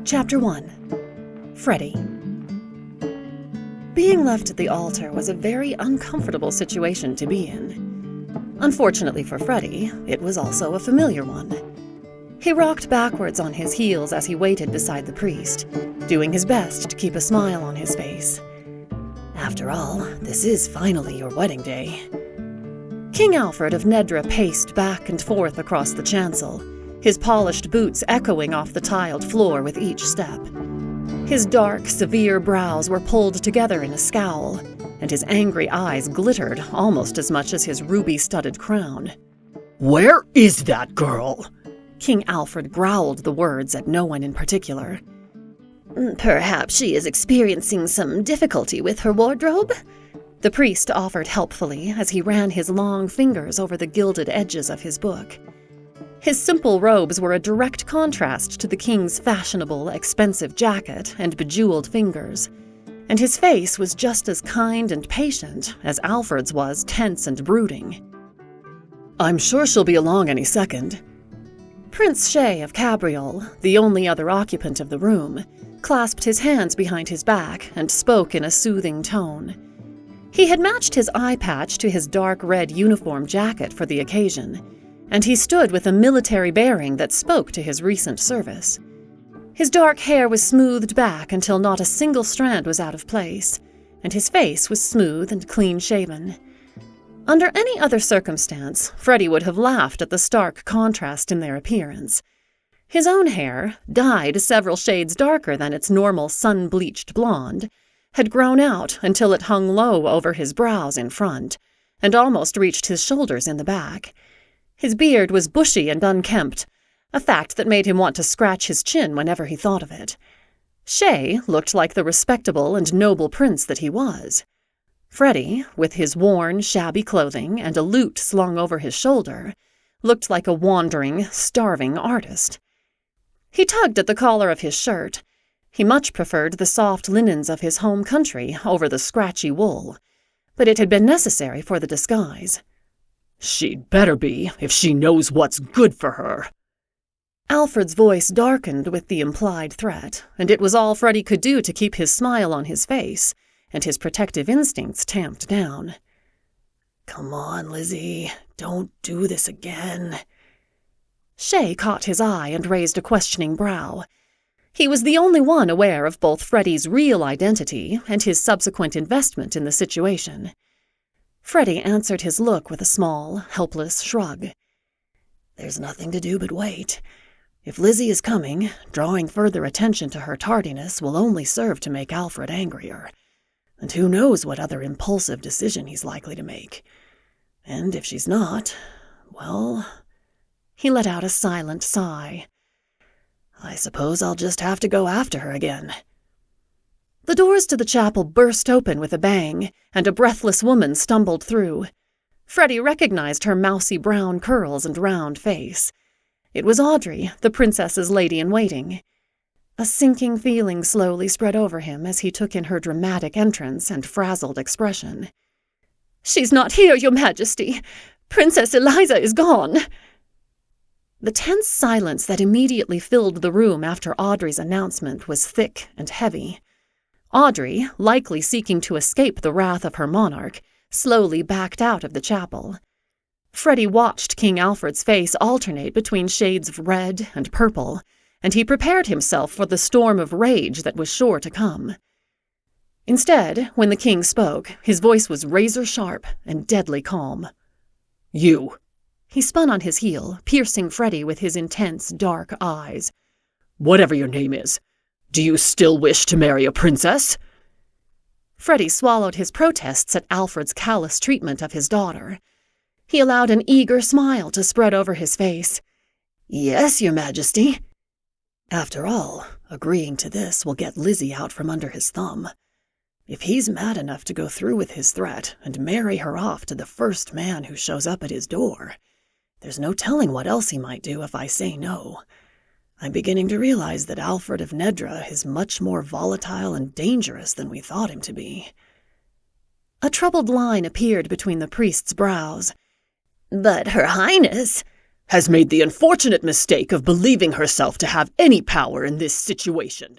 Chapter 1. Freddy. Being left at the altar was a very uncomfortable situation to be in. Unfortunately for Freddy, it was also a familiar one. He rocked backwards on his heels as he waited beside the priest, doing his best to keep a smile on his face. After all, this is finally your wedding day. King Alfred of Nedra paced back and forth across the chancel, his polished boots echoing off the tiled floor with each step. His dark, severe brows were pulled together in a scowl, and his angry eyes glittered almost as much as his ruby-studded crown. "Where is that girl?" King Alfred growled the words at no one in particular. "Perhaps she is experiencing some difficulty with her wardrobe?" The priest offered helpfully as he ran his long fingers over the gilded edges of his book. His simple robes were a direct contrast to the king's fashionable, expensive jacket and bejeweled fingers, and his face was just as kind and patient as Alfred's was tense and brooding. "I'm sure she'll be along any second." Prince Shay of Cabriole, the only other occupant of the room, clasped his hands behind his back and spoke in a soothing tone. He had matched his eye patch to his dark red uniform jacket for the occasion, and he stood with a military bearing that spoke to his recent service. His dark hair was smoothed back until not a single strand was out of place, and his face was smooth and clean-shaven. Under any other circumstance, Freddy would have laughed at the stark contrast in their appearance. His own hair, dyed several shades darker than its normal sun-bleached blonde, had grown out until it hung low over his brows in front, and almost reached his shoulders in the back. His beard was bushy and unkempt, a fact that made him want to scratch his chin whenever he thought of it. Shay looked like the respectable and noble prince that he was. Freddy, with his worn, shabby clothing and a lute slung over his shoulder, looked like a wandering, starving artist. He tugged at the collar of his shirt. He much preferred the soft linens of his home country over the scratchy wool, but it had been necessary for the disguise. "She'd better be, if she knows what's good for her." Alfred's voice darkened with the implied threat, and it was all Freddy could do to keep his smile on his face, and his protective instincts tamped down. "Come on, Lizzie, don't do this again." Shay caught his eye and raised a questioning brow. He was the only one aware of both Freddy's real identity and his subsequent investment in the situation. Freddy answered his look with a small, helpless shrug. "There's nothing to do but wait. If Lizzie is coming, drawing further attention to her tardiness will only serve to make Alfred angrier. And who knows what other impulsive decision he's likely to make. And if she's not, well..." He let out a silent sigh. "I suppose I'll just have to go after her again." The doors to the chapel burst open with a bang, and a breathless woman stumbled through. Freddy recognized her mousy brown curls and round face. It was Audrey, the princess's lady-in-waiting. A sinking feeling slowly spread over him as he took in her dramatic entrance and frazzled expression. "She's not here, Your Majesty. Princess Eliza is gone." The tense silence that immediately filled the room after Audrey's announcement was thick and heavy. Audrey, likely seeking to escape the wrath of her monarch, slowly backed out of the chapel. Freddy watched King Alfred's face alternate between shades of red and purple, and he prepared himself for the storm of rage that was sure to come. Instead, when the king spoke, his voice was razor-sharp and deadly calm. "You!" He spun on his heel, piercing Freddy with his intense, dark eyes. "Whatever your name is, do you still wish to marry a princess?" Freddy swallowed his protests at Alfred's callous treatment of his daughter. He allowed an eager smile to spread over his face. "Yes, Your Majesty." "After all, agreeing to this will get Lizzie out from under his thumb. If he's mad enough to go through with his threat and marry her off to the first man who shows up at his door, there's no telling what else he might do if I say no. I'm beginning to realize that Alfred of Nedra is much more volatile and dangerous than we thought him to be." A troubled line appeared between the priest's brows. "But Her Highness..." has made the unfortunate mistake of believing herself to have any power in this situation.